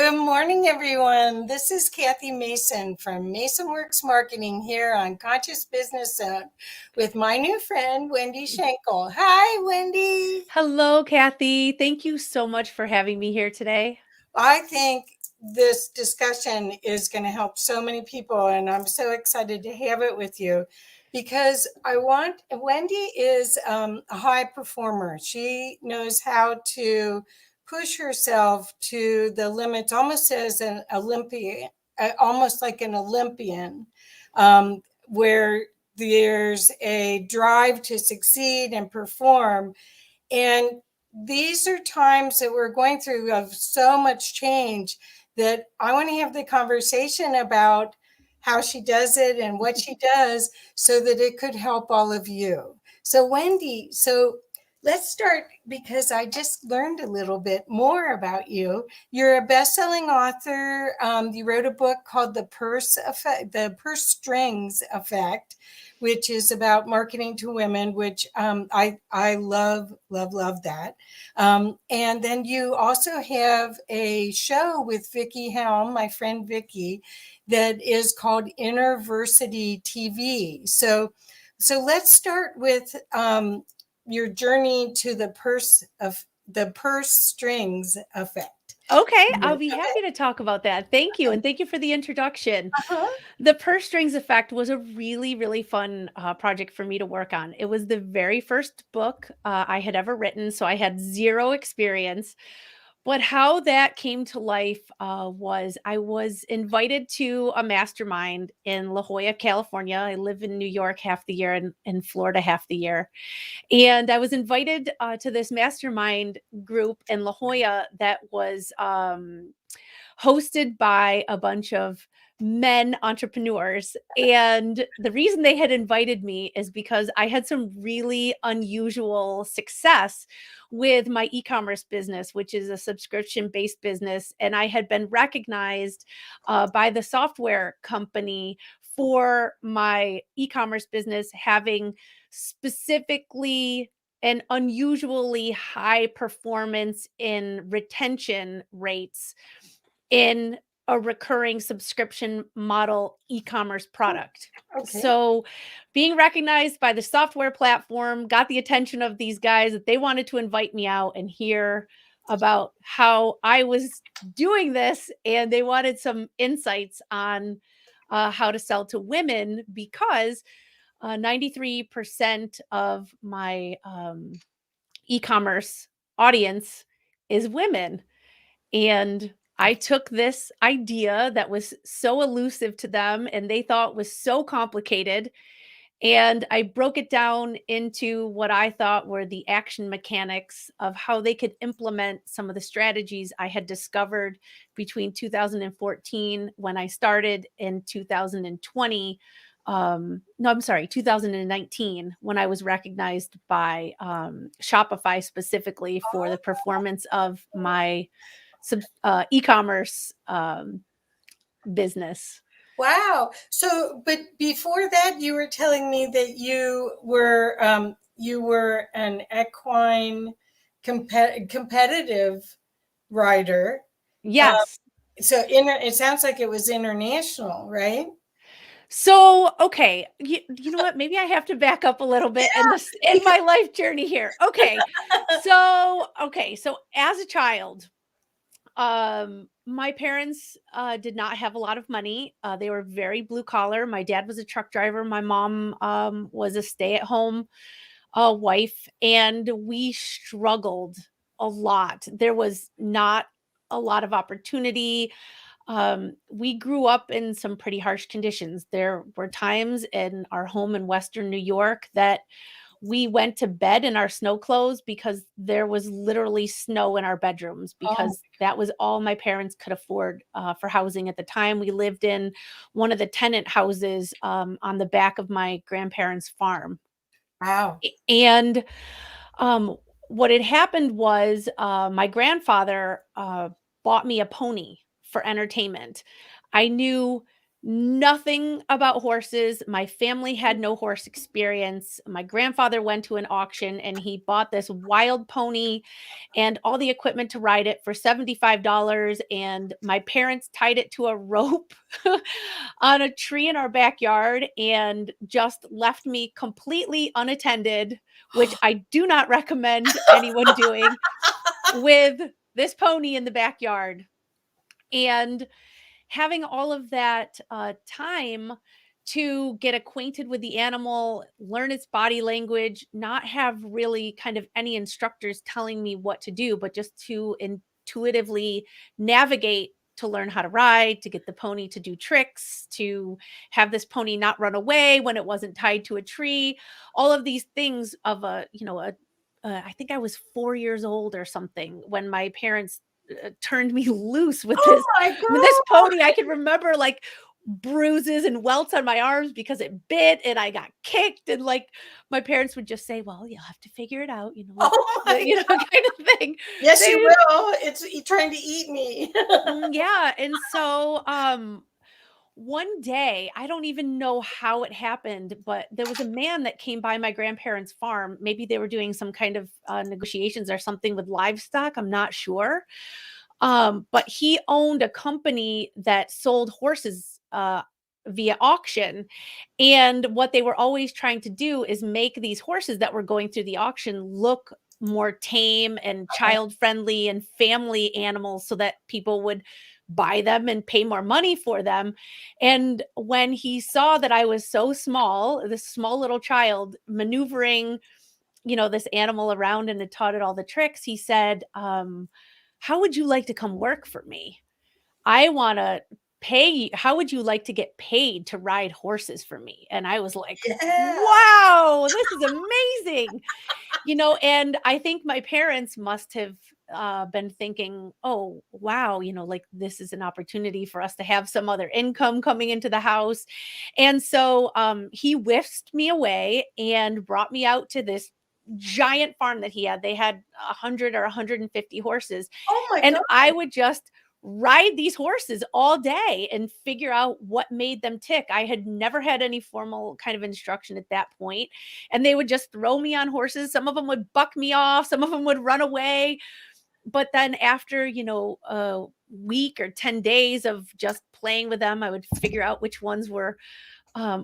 Good morning, everyone. This is Kathy Mason from Mason Works Marketing here on Conscious Business Zone with my new friend, Wendi Schenkel. Hi, Wendi. Hello, Kathy. Thank you so much for having me here today. I think this discussion is going to help so many people, and I'm so excited to have it with you because Wendi is a high performer. She knows how to push herself to the limits, almost as an Olympian, almost like an Olympian, where there's a drive to succeed and perform. And these are times that we're going through of so much change that I want to have the conversation about how she does it and what she does so that it could help all of you. So, Wendi, let's start because I just learned a little bit more about you. You're a best-selling author. You wrote a book called The Purse Strings Effect, which is about marketing to women, which I love that. And then you also have a show with Vicky Helm, my friend Vicky, that is called InnerVersity TV. So let's start with your journey to the purse strings effect. Okay, I'll be Okay. happy to talk about that. Thank you. And thank you for the introduction. Uh-huh. The Purse Strings Effect was a really, really fun project for me to work on. It was the very first book I had ever written, so I had zero experience. But how that came to life was I was invited to a mastermind in La Jolla, California. I live in New York half the year and in Florida half the year. And I was invited to this mastermind group in La Jolla that was hosted by a bunch of men entrepreneurs. And the reason they had invited me is because I had some really unusual success with my e-commerce business, which is a subscription-based business. And I had been recognized by the software company for my e-commerce business having specifically and unusually high performance in retention rates in a recurring subscription model e-commerce product. Okay. So being recognized by the software platform got the attention of these guys that they wanted to invite me out and hear about how I was doing this, and they wanted some insights on how to sell to women because 93% of my e-commerce audience is women. And I took this idea that was so elusive to them and they thought was so complicated, and I broke it down into what I thought were the action mechanics of how they could implement some of the strategies I had discovered between 2014 when I started in 2020. No, I'm sorry, 2019 when I was recognized by Shopify specifically for the performance of my e-commerce business. Wow. So, but before that, you were telling me that you were an equine competitive rider. Uh, Yes. it sounds like it was international, right? So, okay, you know what? Maybe I have to back up a little bit in this in Because my life journey here. So as a child, my parents did not have a lot of money. They were very blue collar. My dad was a truck driver. My mom was a stay-at-home wife, and we struggled a lot. There was not a lot of opportunity. We grew up in some pretty harsh conditions. There were times in our home in Western New York that we went to bed in our snow clothes because there was literally snow in our bedrooms oh, because that was all my parents could afford for housing at the time. We lived in one of the tenant houses on the back of my grandparents' farm. wow. And um, what had happened was my grandfather bought me a pony for entertainment. I knew nothing about horses. My family had no horse experience. My grandfather went to an auction and he bought this wild pony and all the equipment to ride it for $75. And my parents tied it to a rope on a tree in our backyard and just left me completely unattended, which I do not recommend anyone doing, with this pony in the backyard. And having all of that time to get acquainted with the animal, learn its body language, not have really kind of any instructors telling me what to do, but just to intuitively navigate, to learn how to ride, to get the pony to do tricks, to have this pony not run away when it wasn't tied to a tree. All of these things of I think I was 4 years old or something when my parents turned me loose with Oh this my with this God. pony. I can remember, like, bruises and welts on my arms because it bit and I got kicked, and, like, my parents would just say, "Well, you'll have to figure it out," Oh my God. kind of thing. Yes, you They will. It's trying to eat me. yeah, and so, one day, I don't even know how it happened, but there was a man that came by my grandparents' farm. Maybe they were doing some kind of, negotiations or something with livestock, I'm not sure. But he owned a company that sold horses via auction. And what they were always trying to do is make these horses that were going through the auction look more tame and child friendly and family animals so that people would buy them and pay more money for them. And when he saw that I was so small, this small little child maneuvering, this animal around and had taught it all the tricks, he said, how would you like to come work for me? I want to pay you. How would you like to get paid to ride horses for me? And I was like, Yeah. wow, this is amazing. And I think my parents must have been thinking, oh, wow, like this is an opportunity for us to have some other income coming into the house. And so he whisked me away and brought me out to this giant farm that he had. They had 100 or 150 horses. Oh my And God. I would just ride these horses all day and figure out what made them tick. I had never had any formal kind of instruction at that point, and they would just throw me on horses. Some of them would buck me off, some of them would run away. But then after, a week or 10 days of just playing with them, I would figure out which ones were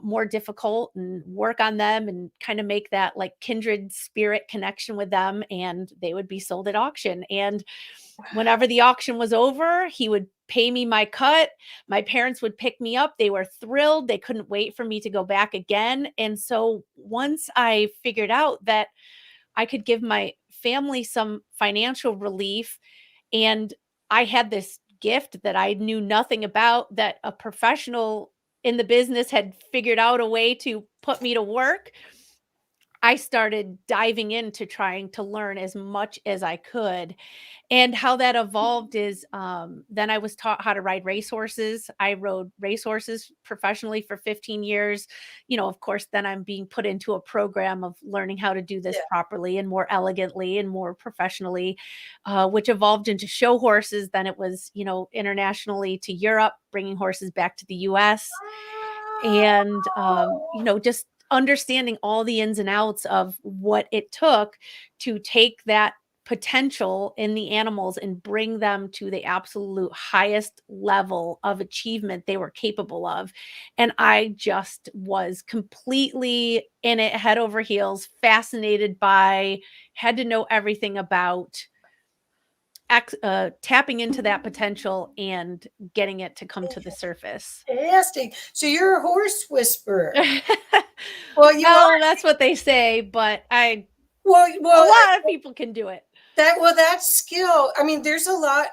more difficult and work on them and kind of make that like kindred spirit connection with them. And they would be sold at auction. And whenever the auction was over, he would pay me my cut. My parents would pick me up. They were thrilled. They couldn't wait for me to go back again. And so once I figured out that I could give my family some financial relief, and I had this gift that I knew nothing about, that a professional in the business had figured out a way to put me to work, I started diving into trying to learn as much as I could. And how that evolved is, then I was taught how to ride racehorses. I rode racehorses professionally for 15 years. Of course, then I'm being put into a program of learning how to do this Yeah. properly and more elegantly and more professionally, which evolved into show horses. Then it was, internationally to Europe, bringing horses back to the US. And, just understanding all the ins and outs of what it took to take that potential in the animals and bring them to the absolute highest level of achievement they were capable of. And I just was completely in it, head over heels, fascinated by, had to know everything about tapping into that potential and getting it to come to the surface. Fantastic. So you're a horse whisperer. Well, you are. Well, that's what they say, but a Well, lot of people can do it. that skill. I mean, there's a lot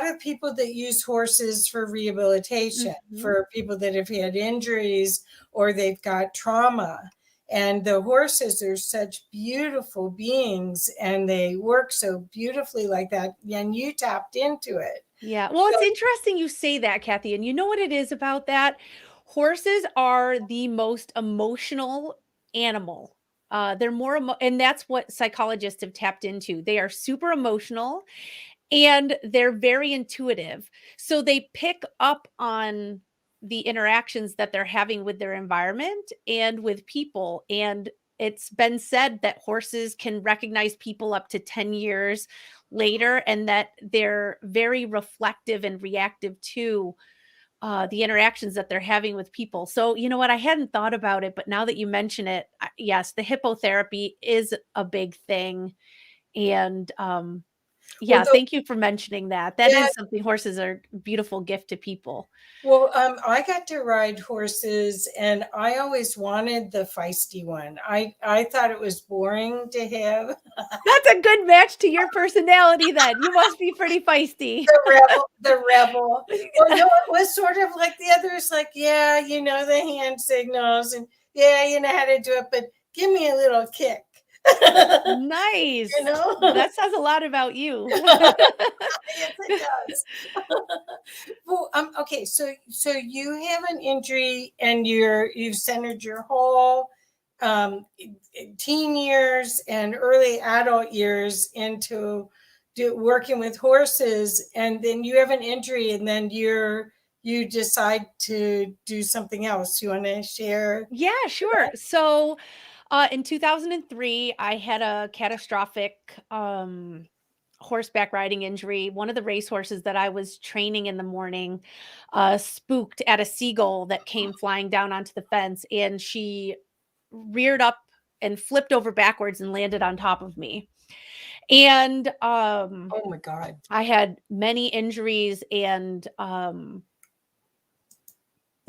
of people that use horses for rehabilitation Mhm. for people that have had injuries or they've got trauma. And the horses are such beautiful beings and they work so beautifully like that. And you tapped into it. Yeah. Well, So it's interesting you say that, Kathy. And you know what it is about that? Horses are the most emotional animal. They're and that's what psychologists have tapped into. They are super emotional and they're very intuitive. So they pick up on the interactions that they're having with their environment and with people. And it's been said that horses can recognize people up to 10 years later, and that they're very reflective and reactive to the interactions that they're having with people. So, you know what? I hadn't thought about it, but now that you mention it, yes, the hippotherapy is a big thing. And Well, yeah, thank you for mentioning that. That yeah, is something, horses are a beautiful gift to people. well, I got to ride horses, and I always wanted the feisty one. I thought it was boring to have That's a good match to your personality then. You must be pretty feisty. the rebel. The rebel. Well, no, it was sort of like the others. Like, yeah, you know the hand signals, and yeah, you know how to do it, but give me a little kick. You Nice. know. That says a lot about you. Yes, it does. Well, okay, so you have an injury, and you've centered your whole teen years and early adult years into working with horses, and then you have an injury, and then you decide to do something else. You want to share? Yeah, sure. So, in 2003, I had a catastrophic horseback riding injury. One of the racehorses that I was training in the morning spooked at a seagull that came flying down onto the fence, and she reared up and flipped over backwards and landed on top of me. And Oh my God. I had many injuries, and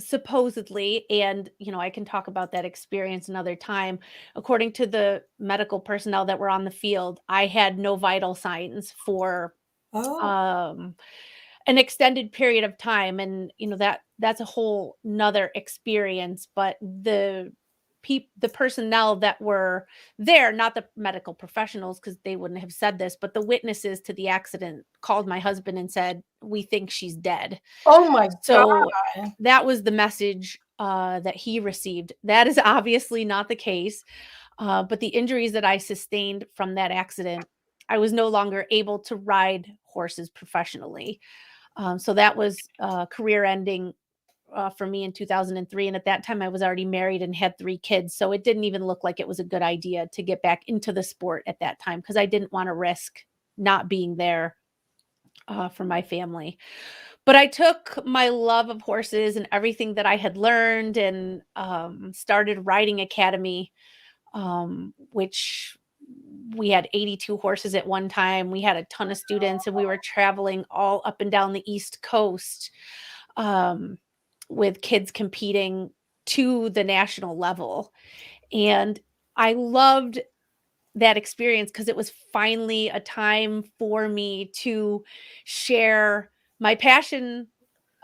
supposedly, and I can talk about that experience another time. According to the medical personnel that were on the field, I had no vital signs for Oh, um an extended period of time, and that's a whole nother experience. But the personnel that were there, not the medical professionals, because they wouldn't have said this, but the witnesses to the accident called my husband and said, "We think she's dead." oh my So God. that was the message that he received. That is obviously not the case. But the injuries that I sustained from that accident, I was no longer able to ride horses professionally. So that was career ending for me in 2003. And at that time, I was already married and had 3 kids. So it didn't even look like it was a good idea to get back into the sport at that time, because I didn't want to risk not being there for my family. But I took my love of horses and everything that I had learned, and started riding academy, which we had 82 horses at one time. We had a ton of students, and we were traveling all up and down the East Coast, um, with kids competing to the national level. And I loved that experience, because it was finally a time for me to share my passion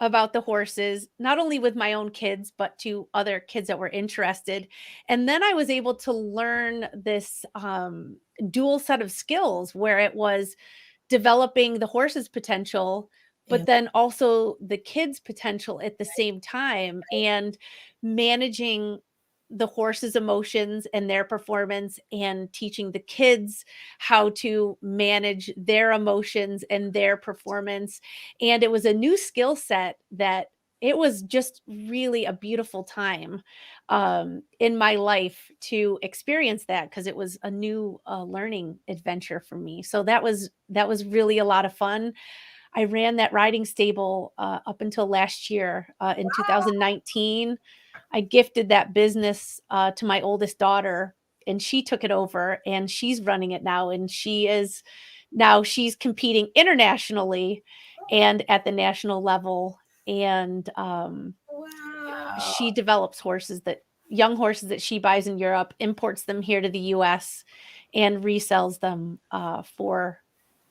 about the horses, not only with my own kids, but to other kids that were interested. And then I was able to learn this dual set of skills, where it was developing the horse's potential, Yeah. but then also the kids' potential at the same time, and managing the horse's emotions and their performance, and teaching the kids how to manage their emotions and their performance. And it was a new skill set that it was just really a beautiful time in my life to experience that, because it was a new learning adventure for me. So that was really a lot of fun. I ran that riding stable up until last year in 2019. I gifted that business to my oldest daughter, and she took it over, and she's running it now. And she's competing internationally and at the national level. And Wow. she develops young horses that she buys in Europe, imports them here to the US, and resells them for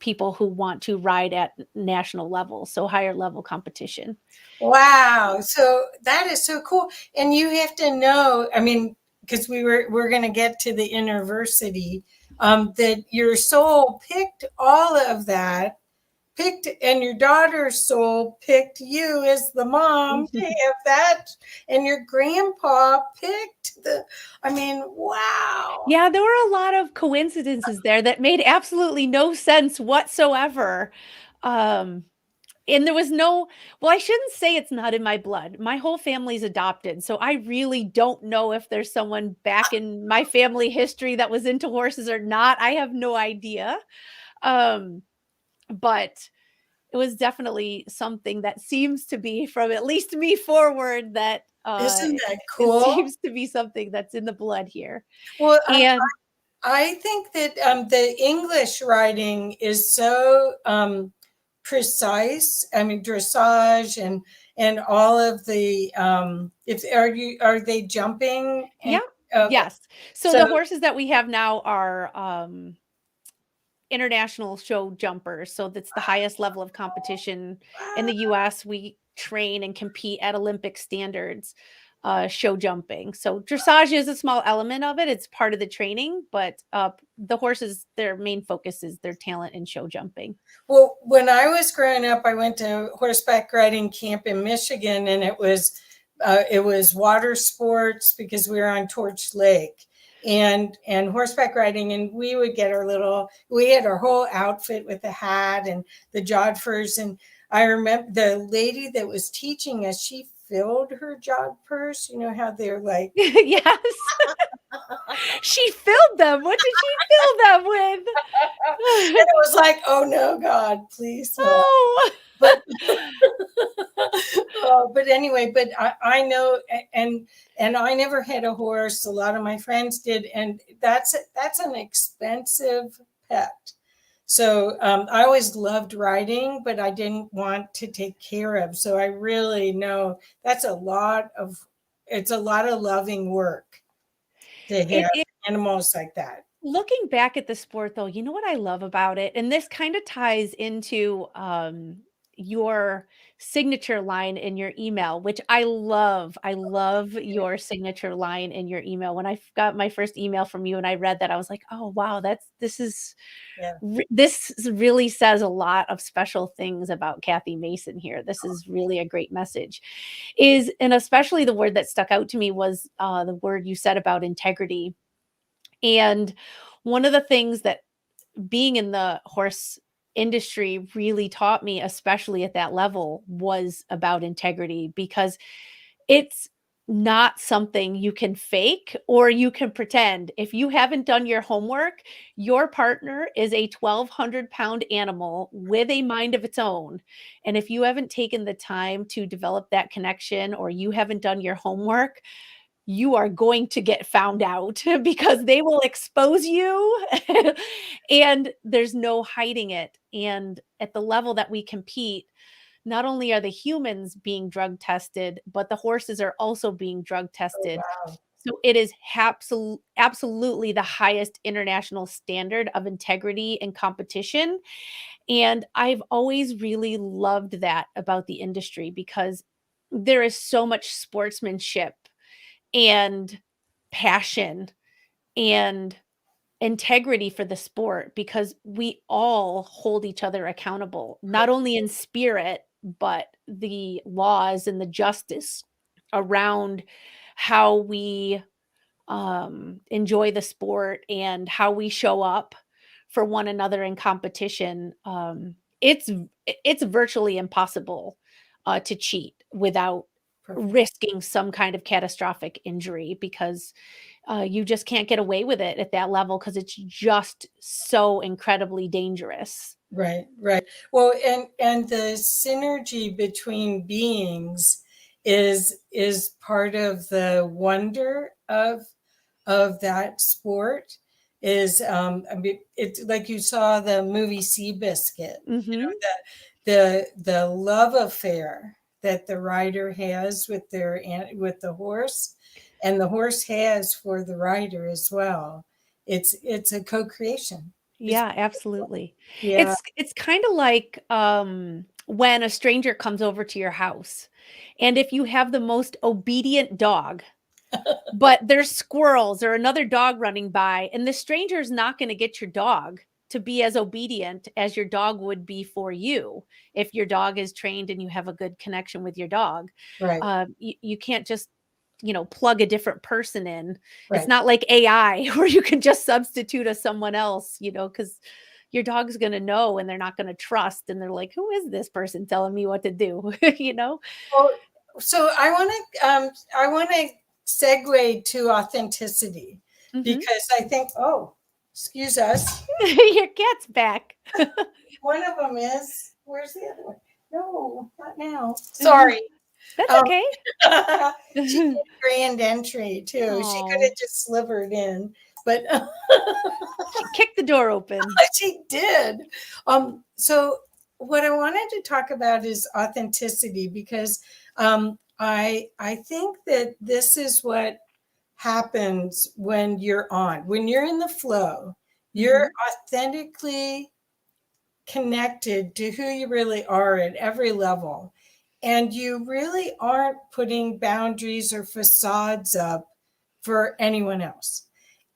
people who want to ride at national level, so higher level competition. Wow. So that is so cool. And you have to know, I mean, because we're going to get to the university, that your soul picked all of that, picked, and your daughter's soul picked you as the mom to have that, and your grandpa picked I mean, wow. Yeah, there were a lot of coincidences there that made absolutely no sense whatsoever. Um, And there was no, well, I shouldn't say it's not in my blood. My whole family's adopted, so I really don't know if there's someone back in my family history that was into horses or not. I have no idea. Um, but it was definitely something that seems to be from at least me forward that, Isn't that it cool? seems to be something that's in the blood here. Well, And I think that the English writing is so precise. I mean, dressage and all of the if are they jumping yeah, and okay. yes. So So the horses that we have now are, international show jumpers, so that's the highest level of competition in the US. We train and compete at Olympic standards, show jumping. So dressage is a small element of it. It's part of the training, but the horses, their main focus is their talent in show jumping. well, when I was growing up, I went to horseback riding camp in Michigan, and it was water sports because we were on Torch Lake and horseback riding, and we would get we had our whole outfit with the hat and the jodhpurs. And I remember the lady that was teaching us, she filled her jodhpurs. You know how they're like, Yes. She filled them. What did she fill them with? and it was like, oh no, God, please no. Oh. But but anyway, but I know, and I never had a horse. A lot of my friends did, and that's an expensive pet. So I always loved riding, but I didn't want to take care of. So I really know that's it's a lot of loving work to have It animals like that. Looking back at the sport though, you know what I love about it? And this kind of ties into your signature line in your email, which I love. I love your signature line in your email. When I got my first email from you and I read that, I was like, "Oh, wow, Yeah, this really says a lot of special things about Kathy Mason here. This is really a great message." And especially the word that stuck out to me was the word you said about integrity. And one of the things that being in the horse industry really taught me, especially at that level, was about integrity because it's not something you can fake or you can pretend. If you haven't done your homework, your partner is a 1,200-pound animal with a mind of its own. And if you haven't taken the time to develop that connection or you haven't done your homework, you are going to get found out because they will expose you and there's no hiding it. And at the level that we compete, not only are the humans being drug tested, but the horses are also being drug oh tested. wow, So it is absolutely the highest international standard of integrity and competition. And I've always really loved that about the industry because there is so much sportsmanship and passion and integrity for the sport because we all hold each other accountable, not only in spirit, but the laws and the justice around how we enjoy the sport and how we show up for one another in competition. It's virtually impossible to cheat without perfect. risking some kind of catastrophic injury because you just can't get away with it at that level because it's just so incredibly dangerous. Right, right. Well, and the synergy between beings is part of the wonder of that sport. Is I mean, it's like you saw the movie Seabiscuit. You Hmm. know, the love affair that the rider has with with the horse, and the horse has for the rider as well. It's a co-creation. It's Yeah, absolutely. yeah. It's kind of like when a stranger comes over to your house, and if you have the most obedient dog, but there's squirrels or another dog running by, and the stranger is not going to get your dog to be as obedient as your dog would be for you if your dog is trained and you have a good connection with your dog. Right, You can't just, plug a different person in. It's right. not like AI where you can just substitute as someone else, because your dog's gonna know and they're not gonna trust, and they're like, "Who is this person telling me what to do?" You know? Well, so I want to segue to authenticity Mhm. because I think, oh, excuse us. Your cat's back. One of them is, where's the other one? No, not now. Sorry. That's Um, okay. she did a grand entry too. She could Oh, have just slivered in, but she kicked the door open. she did. So what I wanted to talk about is authenticity because I think that this is what happens when you're in the flow, you're Mhm. authentically connected to who you really are at every level. And you really aren't putting boundaries or facades up for anyone else.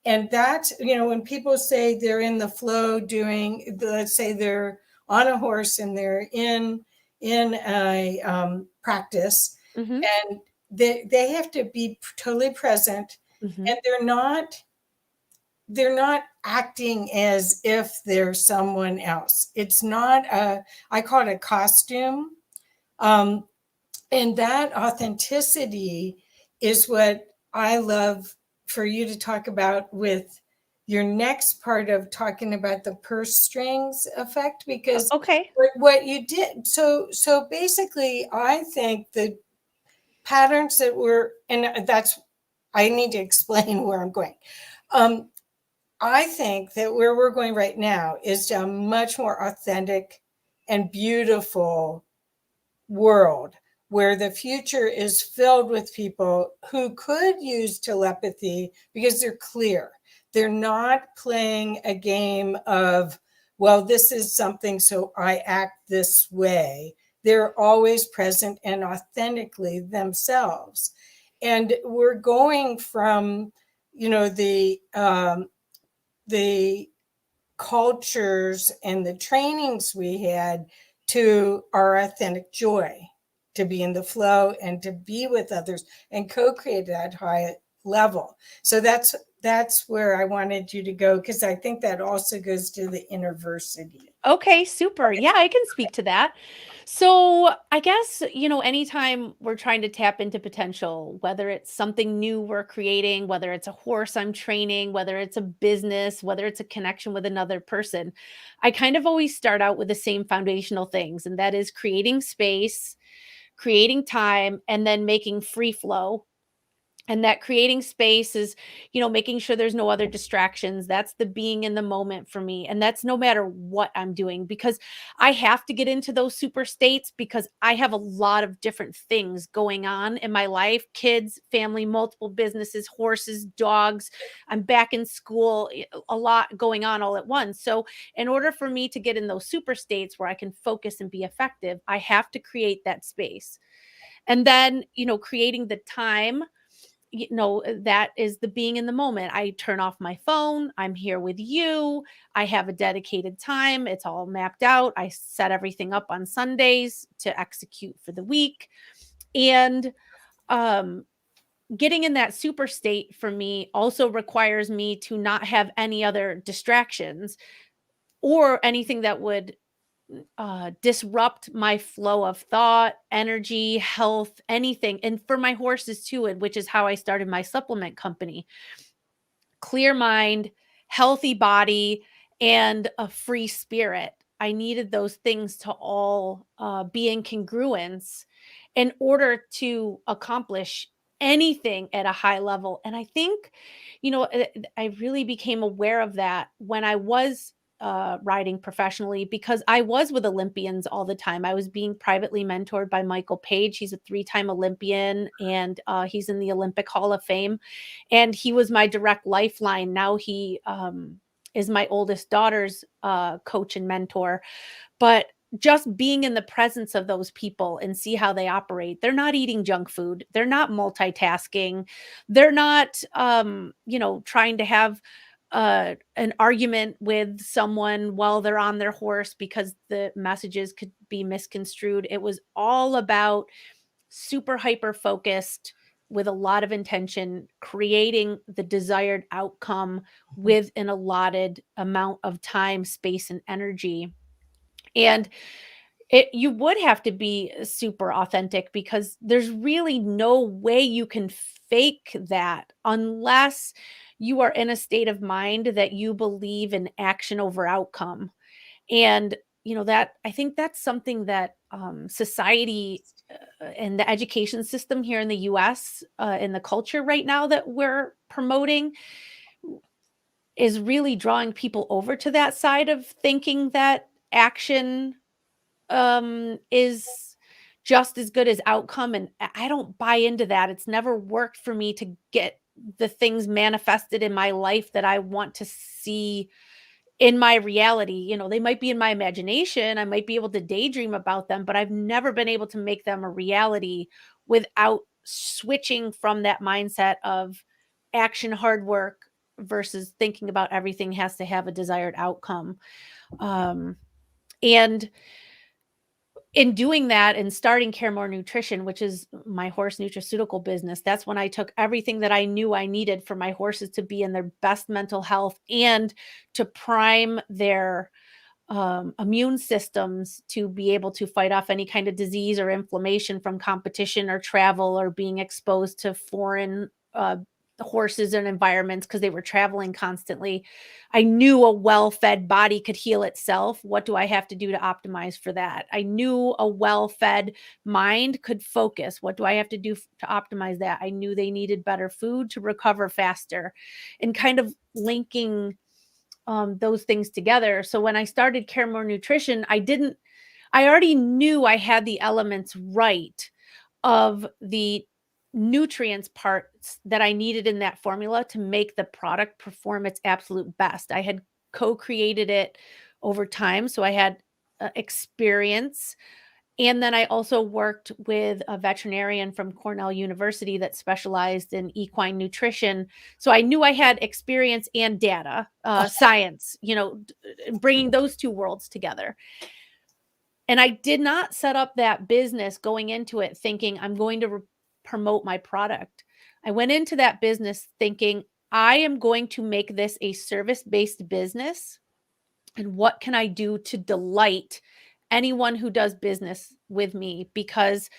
And that's, when people say they're in the flow doing, let's say they're on a horse and they're in a practice, Mhm. and they have to be totally present, Mhm. and they're not acting as if they're someone else. It's not I call it a costume. Um, and that authenticity is what I love for you to talk about with your next part of talking about the purse strings effect, because Okay. what you did, so basically I think the patterns that were, and that's, I need to explain where I'm going. um, I think that where we're going right now is a much more authentic and beautiful world where the future is filled with people who could use telepathy because they're clear. They're not playing a game of, well, this is something, so I act this way. They're always present and authentically themselves. And we're going from, the cultures and the trainings we had to our authentic joy, to be in the flow and to be with others and co-create at high level. So that's where I wanted you to go, because I think that also goes to the innerversity. Okay, super. Yeah, I can speak to that. So, I guess, anytime we're trying to tap into potential, whether it's something new we're creating, whether it's a horse I'm training, whether it's a business, whether it's a connection with another person, I kind of always start out with the same foundational things, and that is creating space, creating time, and then making free flow. And that creating space is, making sure there's no other distractions. That's the being in the moment for me. And that's no matter what I'm doing, because I have to get into those super states because I have a lot of different things going on in my life: kids, family, multiple businesses, horses, dogs. I'm back in school, a lot going on all at once. So, in order for me to get in those super states where I can focus and be effective, I have to create that space. And then, creating the time, that is the being in the moment. I turn off my phone. I'm here with you. I have a dedicated time. It's all mapped out. I set everything up on Sundays to execute for the week. And um, getting in that super state for me also requires me to not have any other distractions or anything that would disrupt my flow of thought, energy, health, anything. And for my horses too, and which is how I started my supplement company. Clear mind, healthy body, and a free spirit. I needed those things to all be in congruence in order to accomplish anything at a high level. And I think, I really became aware of that when I was riding professionally, because I was with Olympians all the time. I was being privately mentored by Michael Page. He's a 3-time Olympian, and he's in the Olympic Hall of Fame. And he was my direct lifeline. Now he is my oldest daughter's coach and mentor. But just being in the presence of those people and see how they operate. They're not eating junk food. They're not multitasking. They're not, trying to have an argument with someone while they're on their horse because the messages could be misconstrued. It was all about super hyper focused, with a lot of intention, creating the desired outcome with an allotted amount of time, space, and energy. And you would have to be super authentic because there's really no way you can fake that unless you are in a state of mind that you believe in action over outcome. And, that I think that's something that society and the education system here in the US, in the culture right now that we're promoting is really drawing people over to that side of thinking that action is just as good as outcome, and I don't buy into that. It's never worked for me to get the things manifested in my life that I want to see in my reality. They might be in my imagination, I might be able to daydream about them, but I've never been able to make them a reality without switching from that mindset of action, hard work versus thinking about everything has to have a desired outcome. And in doing that and starting Care More Nutrition, which is my horse nutraceutical business, that's when I took everything that I knew I needed for my horses to be in their best mental health and to prime their immune systems to be able to fight off any kind of disease or inflammation from competition or travel or being exposed to foreign horses and environments because they were traveling constantly. I knew a well-fed body could heal itself. What do I have to do to optimize for that? I knew a well-fed mind could focus. What do I have to do to optimize that? I knew they needed better food to recover faster, and kind of linking those things together. So when I started Care More Nutrition, I already knew I had the elements right of the nutrients parts that I needed in that formula to make the product perform its absolute best. I had co-created it over time, so I had experience. And then I also worked with a veterinarian from Cornell University that specialized in equine nutrition. So I knew I had experience and data, science, bringing those two worlds together. And I did not set up that business going into it thinking I'm going to promote my product. I went into that business thinking I am going to make this a service-based business. And what can I do to delight anyone who does business with me? Because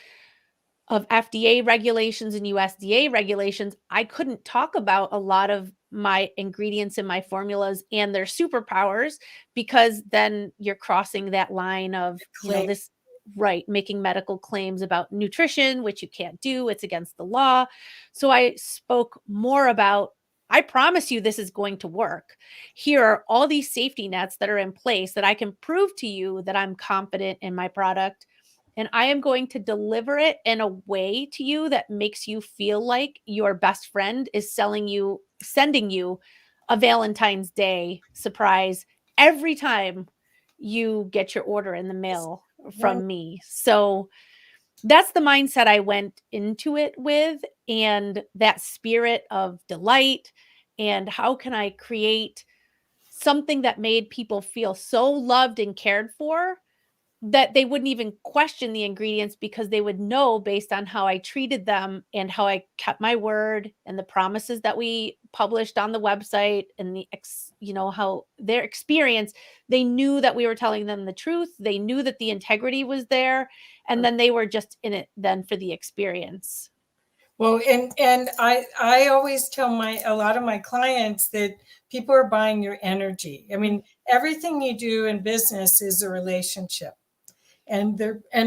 of FDA regulations and USDA regulations, I couldn't talk about a lot of my ingredients in my formulas and their superpowers because then you're crossing that line of, Claim. this right, making medical claims about nutrition, which you can't do. It's against the law. So I spoke more about, I promise you this is going to work. Here are all these safety nets that are in place that I can prove to you that I'm confident in my product, and I am going to deliver it in a way to you that makes you feel like your best friend is sending you a Valentine's Day surprise every time you get your order in the mail One, from me. So that's the mindset I went into it with, and that spirit of delight. And how can I create something that made people feel so loved and cared for that they wouldn't even question the ingredients because they would know based on how I treated them and how I kept my word and the promises that we published on the website and how their experience, they knew that we were telling them the truth. They knew that the integrity was there, and then they were just in it then for the experience. well, and I always tell a lot of my clients that people are buying your energy. I mean, everything you do in business is a relationship. And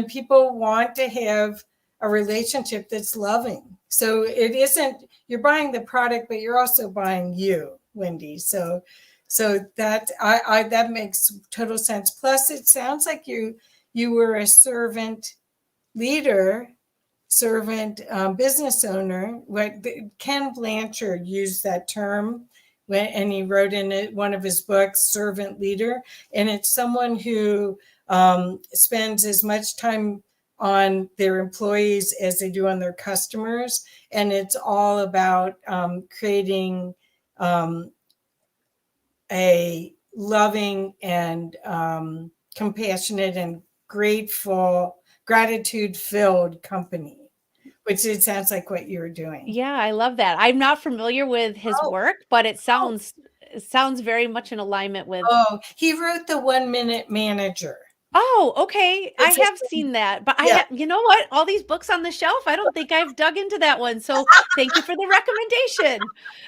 people want to have a relationship that's loving. So it isn't, you're buying the product, but you're also buying you, Wendi. So that makes total sense. Plus it sounds like you were a servant leader, servant business owner. Ken Blanchard used that term and he wrote in one of his books, servant leader. And it's someone who spends as much time on their employees as they do on their customers. And it's all about creating a loving and compassionate and grateful, gratitude filled company. which it sounds like what you were doing. Yeah, I love that. I'm not familiar with his Oh, work, but it oh, sounds very much in alignment with. oh, he wrote the 1 Minute Manager. Oh, okay. I It's a, have seen that, but I yeah. have, you know what? All these books on the shelf, I don't think I've dug into that one. So thank you for the Yeah.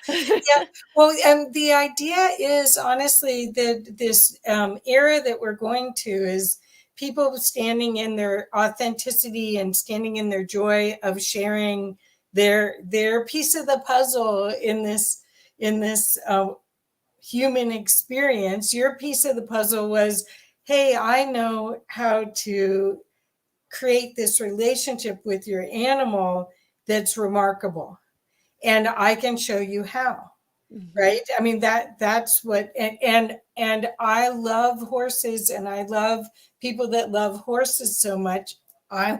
recommendation. Well, the idea is honestly that this era that we're going to is people standing in their authenticity and standing in their joy of sharing their piece of the puzzle in this human experience. Your piece of the puzzle was, hey, I know how to create this relationship with your animal that's remarkable, and I can show you how. Mhm. Right? I mean, that's what, and I love horses, and I love people that love horses so much. I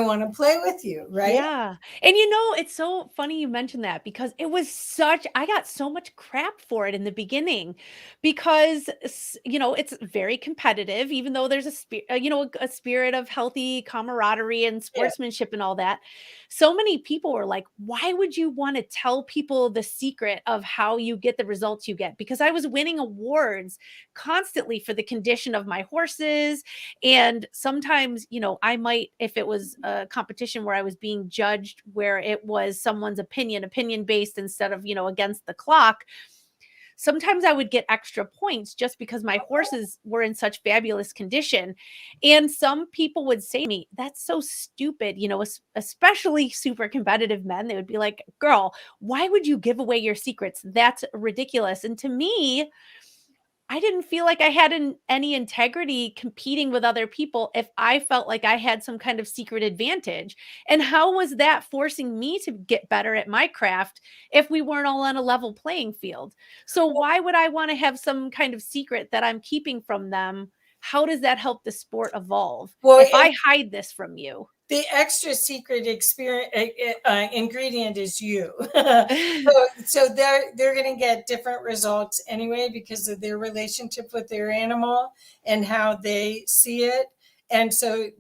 want to play with you, right? Yeah. And it's so funny you mentioned that because I got so much crap for it in the beginning because it's very competitive even though there's a spirit of healthy camaraderie and Yeah. sportsmanship and all that. So many people were like, "Why would you want to tell people the secret of how you get the results you get?" Because I was winning awards constantly for the condition of my horses, and sometimes, I might, if it was a competition where I was being judged, where it was someone's opinion based instead of, against the clock, sometimes I would get extra points just because my horses were in such fabulous condition. And some people would say to me, "That's so stupid," especially super competitive men. They would be like, "Girl, why would you give away your secrets? That's ridiculous." And to me, I didn't feel like I had any integrity competing with other people if I felt like I had some kind of secret advantage. And how was that forcing me to get better at my craft if we weren't all on a level playing field? So why would I want to have some kind of secret that I'm keeping from them? How does that help the sport evolve Well, if and I hide this from you? the extra secret experience ingredient is you. So they're going to get different results anyway because of their relationship with their animal and how they see it. And so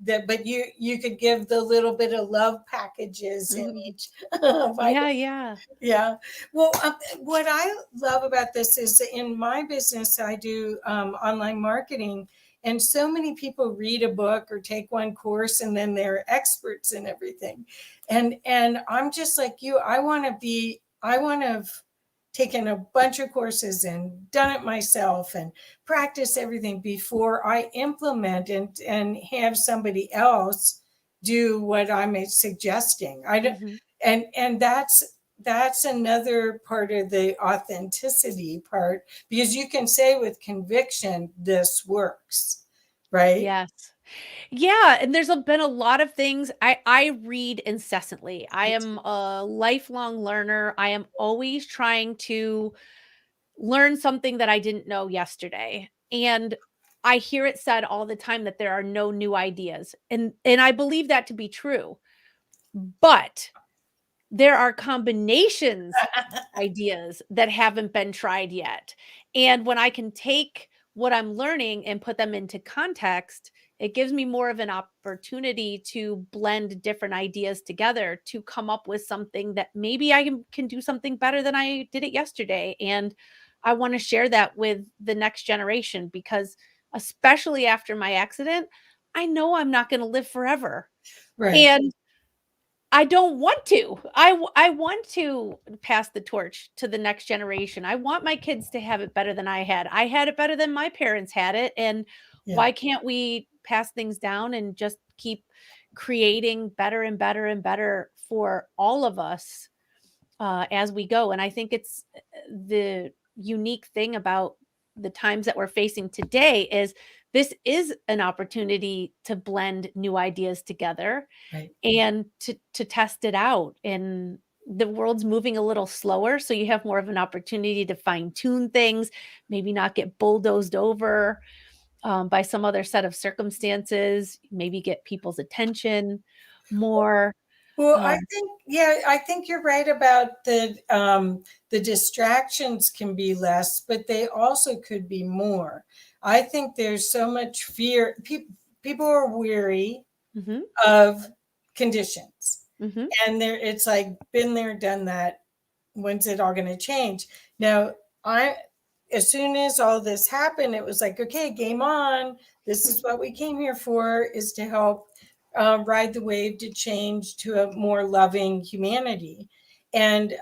that, but you could give the little bit of love packages in Mhm. each. Yeah, yeah. Yeah. Well, what I love about this is in my business, I do online marketing, and so many people read a book or take one course, and then they're experts in everything. And I'm just like you. I want to have taken a bunch of courses and done it myself and practice everything before I implement and have somebody else do what I'm suggesting. I don't, Mhm. and that's another part of the authenticity part, because you can say with conviction this works, right? Yes. Yeah, and been a lot of things. I read incessantly. I am a lifelong learner. I am always trying to learn something that I didn't know yesterday. And I hear it said all the time that there are no new ideas. And I believe that to be true. But there are combinations ideas that haven't been tried yet. And when I can take what I'm learning and put them into context, it gives me more of an opportunity to blend different ideas together to come up with something that maybe I can do something better than I did it yesterday. And I want to share that with the next generation because, especially after my accident, I know I'm not going to live forever. Right. And I don't want to. I want to pass the torch to the next generation. I want my kids to have it better than I had. I had it better than my parents had it, and Yeah. why can't we pass things down and just keep creating better and better and better for all of us as we go? And I think it's the unique thing about the times that we're facing today is this is an opportunity to blend new ideas together Right. and to test it out. And the world's moving a little slower, so you have more of an opportunity to fine tune things, maybe not get bulldozed over by some other set of circumstances, maybe get people's attention more. Well, um, I think you're right about the distractions can be less, but they also could be more. I think there's so much fear. People are weary mhm, of conditions. Mhm. And there, it's like, been there, done that. When's it all going to change? Now, I, as soon as all this happened, it was like, okay, game on. This is what we came here for, is to help ride the wave to change to a more loving humanity. And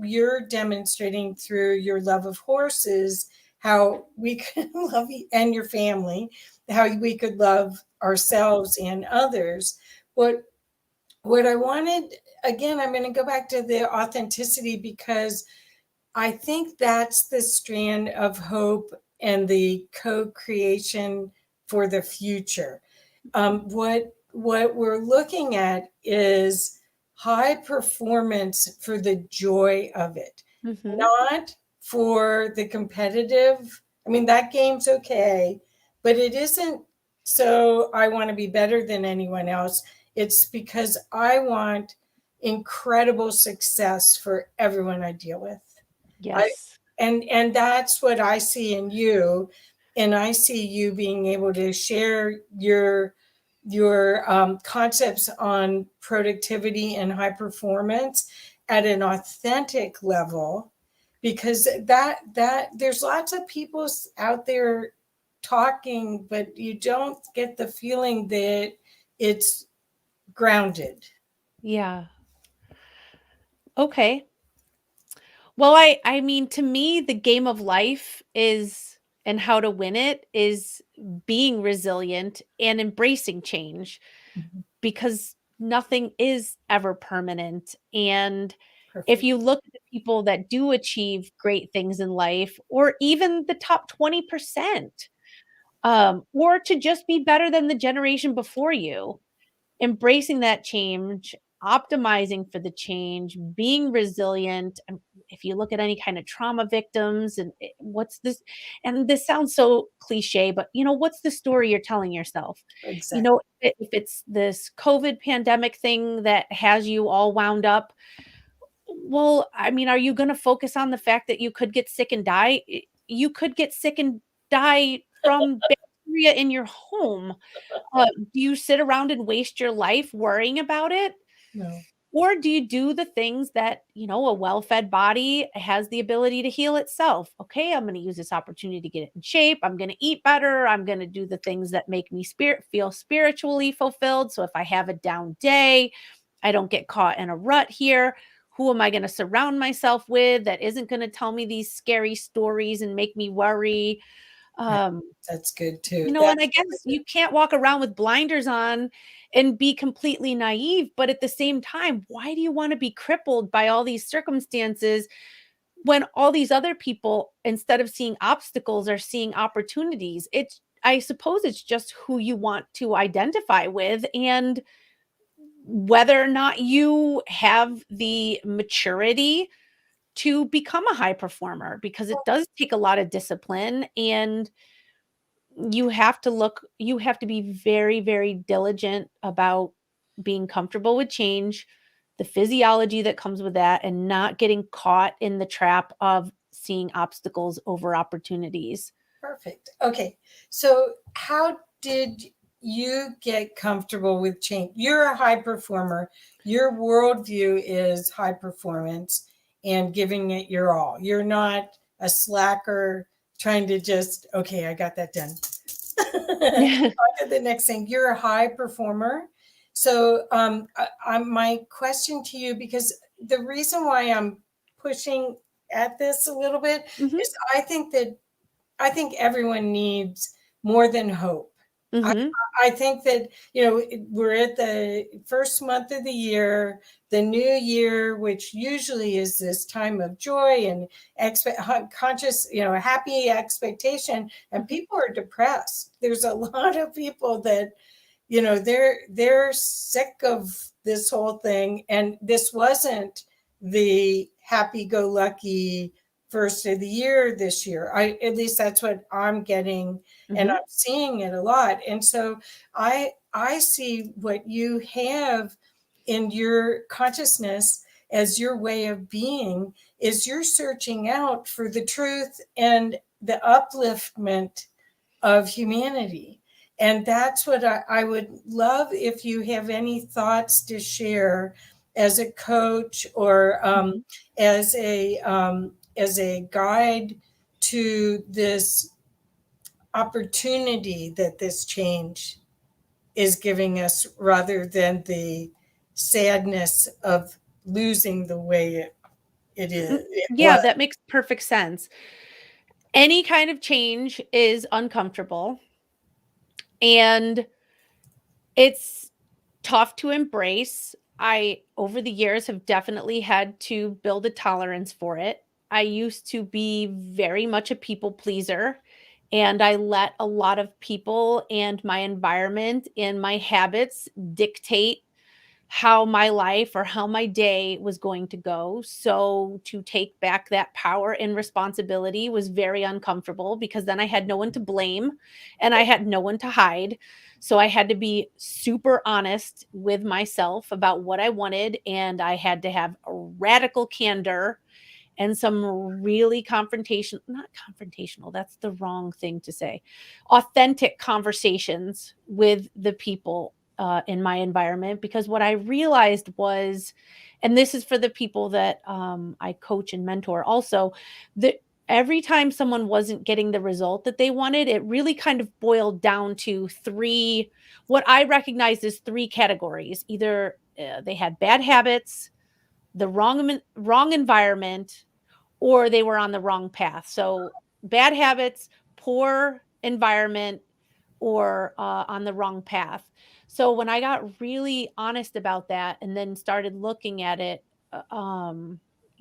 you're demonstrating through your love of horses how we could love you and your family, how we could love ourselves and others. What I wanted, again, I'm going to go back to the authenticity, because I think that's the strand of hope and the co-creation for the future. What we're looking at is high performance for the joy of it, Mhm. not for the competitive. I mean, that game's okay, but it isn't. So I want to be better than anyone else. It's because I want incredible success for everyone I deal with. I Yes. and that's what I see in you, and I see you being able to share your concepts on productivity and high performance at an authentic level, because that there's lots of people out there talking, but you don't get the feeling that it's grounded. Yeah. Okay. Well, I mean, to me, the game of life is and how to win it is being resilient and embracing change, Mhm. because nothing is ever permanent. And if Perfect. you look at the people that do achieve great things in life, or even the top 20%, or to just be better than the generation before you, embracing that change, optimizing for the change, being resilient. If you look at any kind of trauma victims, and what's this? And this sounds so cliche, but what's the story you're telling yourself? Exactly. If it's this COVID pandemic thing that has you all wound up, well, I mean, are you going to focus on the fact that you could get sick and die? You could get sick and die from bacteria in your home. Do you sit around and waste your life worrying about it? No. Or do you do the things that, a well-fed body has the ability to heal itself? Okay, I'm going to use this opportunity to get in shape. I'm going to eat better. I'm going to do the things that make me feel spiritually fulfilled. So if I have a down day, I don't get caught in a rut here. Who am I going to surround myself with that isn't going to tell me these scary stories and make me worry? Right. Um, That's good too. and I That's guess really good. you can't walk around with blinders on and be completely naive, but at the same time, why do you wanna be crippled by all these circumstances when all these other people, instead of seeing obstacles, are seeing opportunities? I suppose it's just who you want to identify with, and whether or not you have the maturity to become a high performer, because it does take a lot of discipline, and you have to be very, very diligent about being comfortable with change, the physiology that comes with that, and not getting caught in the trap of seeing obstacles over opportunities. Perfect. Okay. So, how did you get comfortable with change? You're a high performer. Your worldview is high performance and giving it your all. You're not a slacker trying to just, okay, I got that done. On to the next thing. You're a high performer. So, my question to you, because the reason why I'm pushing at this a little bit Mhm, is I think everyone needs more than hope. I, mhm, I think that, we're at the first month of the year, the new year, which usually is this time of joy and conscious, happy expectation, and mhm, people are depressed. There's a lot of people that, they're sick of this whole thing, and this wasn't the happy-go-lucky first of the year this year. At least that's what I'm getting, and I'm mhm, seeing it a lot. And so I see what you have in your consciousness as your way of being is you're searching out for the truth and the upliftment of humanity. And that's what I would love if you have any thoughts to share as a coach or Mhm. as a guide to this opportunity that this change is giving us, rather than the sadness of losing the way it Yeah, was. that makes perfect sense. Any kind of change is uncomfortable, and it's tough to embrace. I, over the years, have definitely had to build a tolerance for it. I used to be very much a people pleaser, and I let a lot of people and my environment and my habits dictate how my life or how my day was going to go. So to take back that power and responsibility was very uncomfortable, because then I had no one to blame and I had no one to hide. So I had to be super honest with myself about what I wanted, and I had to have a radical candor and some really not confrontational, that's the wrong thing to say, authentic conversations with the people in my environment. Because what I realized was, and this is for the people that I coach and mentor also, that every time someone wasn't getting the result that they wanted, it really kind of boiled down to three, what I recognized as three categories. Either they had bad habits, the wrong environment, or they were on the wrong path. So bad habits, poor environment, or on the wrong path. So when I got really honest about that and then started looking at it,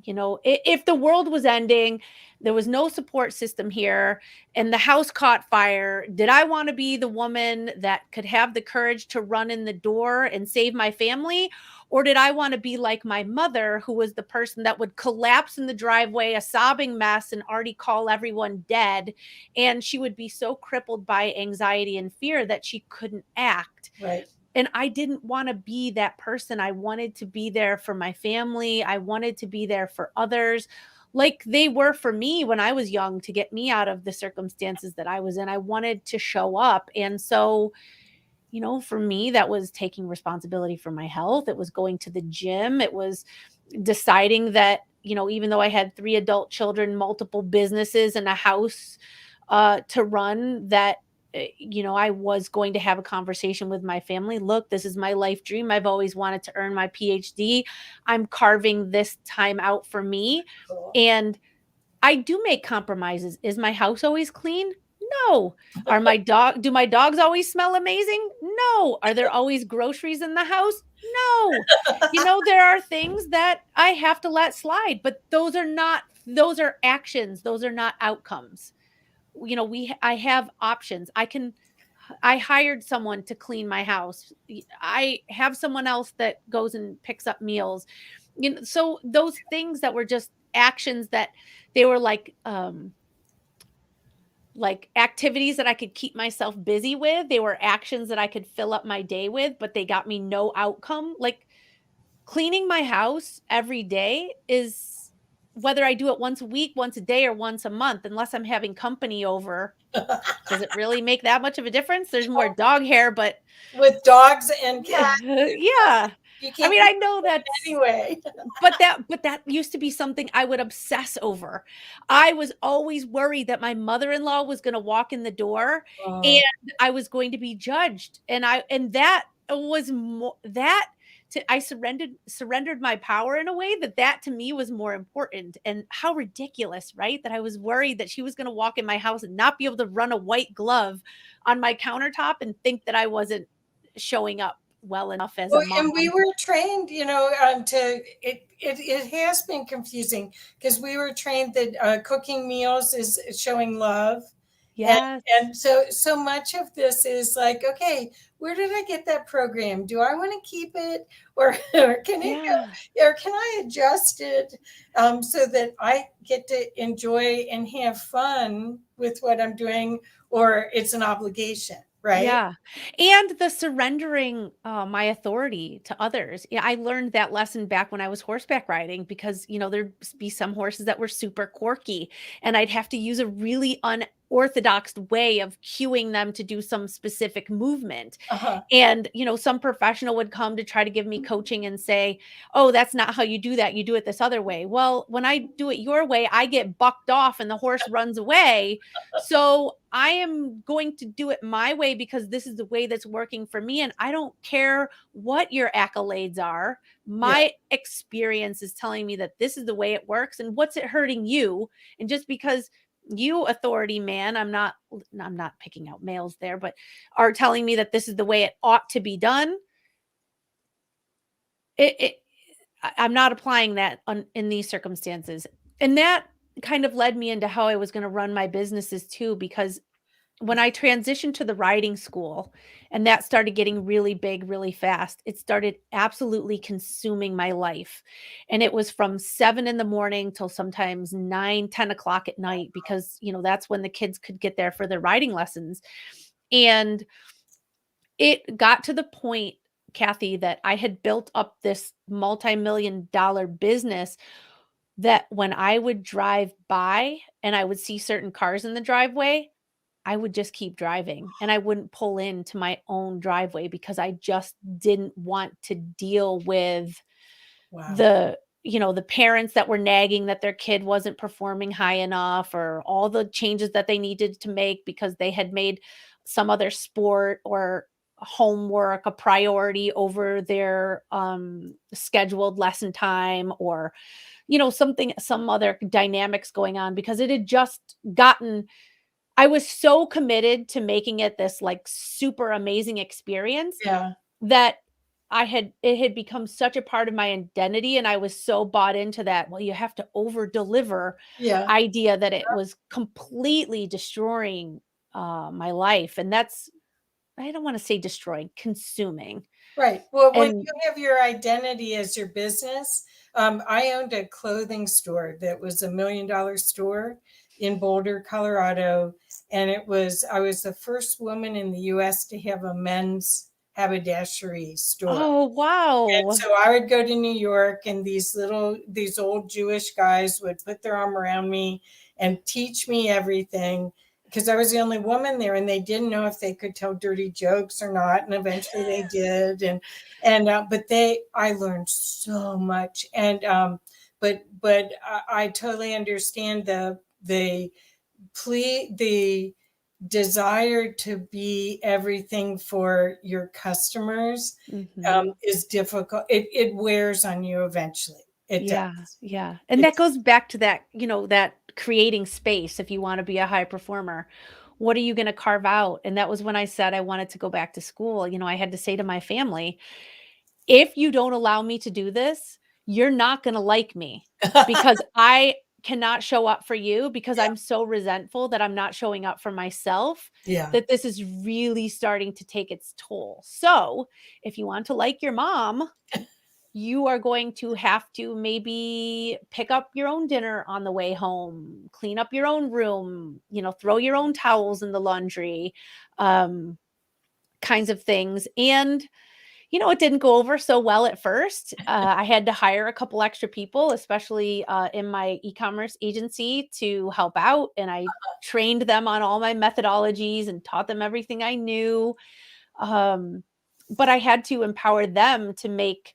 if the world was ending, there was no support system here, and the house caught fire, did I want to be the woman that could have the courage to run in the door and save my family? Or did I want to be like my mother, who was the person that would collapse in the driveway, a sobbing mess, and already call everyone dead? And she would be so crippled by anxiety and fear that she couldn't act. Right. And I didn't want to be that person. I wanted to be there for my family. I wanted to be there for others, like they were for me when I was young, to get me out of the circumstances that I was in. I wanted to show up. And so, for me, that was taking responsibility for my health. It was going to the gym. It was deciding that, even though I had three adult children, multiple businesses, and a house to run, that, I was going to have a conversation with my family. Look, this is my life dream. I've always wanted to earn my PhD. I'm carving this time out for me. Cool. And I do make compromises. Is my house always clean? No. Do my dogs always smell amazing? No. Are there always groceries in the house? No. There are things that I have to let slide, but those are actions. Those are not outcomes. I have options. I hired someone to clean my house. I have someone else that goes and picks up meals. So those things that were just actions, that they were like activities that I could keep myself busy with. They were actions that I could fill up my day with, but they got me no outcome. Like cleaning my house every day is, whether I do it once a week, once a day, or once a month, unless I'm having company over, does it really make that much of a difference? There's more dog hair, but With dogs and cats, yeah. you I can't mean, keep I know it that's anyway. but that used to be something I would obsess over. I was always worried that my mother-in-law was gonna walk in the door Oh, and I was going to be judged, and that was more that to I surrendered my power in a way that to me was more important. And how ridiculous, right? That I was worried that she was gonna walk in my house and not be able to run a white glove on my countertop and think that I wasn't showing up well enough as a well, mom. and we were trained, to it has been confusing because we were trained that cooking meals is showing love. And Yes. so much of this is like, okay, where did I get that program? Do I want to keep it, or can it Yeah. go, or can I adjust it, so that I get to enjoy and have fun with what I'm doing, or it's an obligation? right? Yeah. And the surrendering, my authority to others. Yeah, I learned that lesson back when I was horseback riding because, there'd be some horses that were super quirky, and I'd have to use a really unorthodox way of cueing them to do some specific movement. Uh-huh. And, some professional would come to try to give me coaching and say, "Oh, that's not how you do that. You do it this other way." Well, when I do it your way, I get bucked off and the horse runs away. So I am going to do it my way because this is the way that's working for me. And I don't care what your accolades are. Yeah, My experience is telling me that this is the way it works. And what's it hurting you? And just because you, authority man, I'm not picking out males there, but are telling me that this is the way it ought to be done, it I'm not applying that in these circumstances. And that kind of led me into how I was going to run my businesses too, because when I transitioned to the riding school and that started getting really big really fast, it started absolutely consuming my life. And it was from 7 in the morning till sometimes 9, 10 o'clock at night because, that's when the kids could get there for their riding lessons. And it got to the point, Kathy, that I had built up this multi-million dollar business that when I would drive by and I would see certain cars in the driveway, I would just keep driving and I wouldn't pull into my own driveway because I just didn't want to deal with wow. the parents that were nagging that their kid wasn't performing high enough or all the changes that they needed to make because they had made some other sport or homework a priority over their scheduled lesson time, or some other dynamics going on because it had just gotten I was so committed to making it this, like, super amazing experience Yeah, that it had become such a part of my identity, and I was so bought into that, "Well, you have to over deliver," yeah, idea that it was completely destroying, my life, and that's I don't wanna say destroying, consuming, right. Well, when and you have your identity as your business, I owned a clothing store that was $1 million store in Boulder, Colorado, and I was the first woman in the US to have a men's haberdashery store. Oh, And wow. so I would go to New York, and these old Jewish guys would put their arm around me and teach me everything because I was the only woman there, and they didn't know if they could tell dirty jokes or not. And eventually they did. But I learned so much. But I totally understand the desire to be everything for your customers Mhm. is difficult. It wears on you eventually. It Yeah, does. yeah, and It that goes back to that, that creating space if you wanna be a high performer. What are you gonna carve out? And that was when I said I wanted to go back to school. I had to say to my family, "If you don't allow me to do this, you're not gonna like me because I cannot show up for you because Yeah, I'm so resentful that I'm not showing up for myself, yeah. that this is really starting to take its toll. So, if you want to like your mom, you are going to have to maybe pick up your own dinner on the way home, clean up your own room, throw your own towels in the laundry, um, kinds of things." And, it didn't go over so well at first. I had to hire a couple extra people, especially in my e commerce agency to help out. And I trained them on all my methodologies and taught them everything I knew. Um, but I had to empower them to make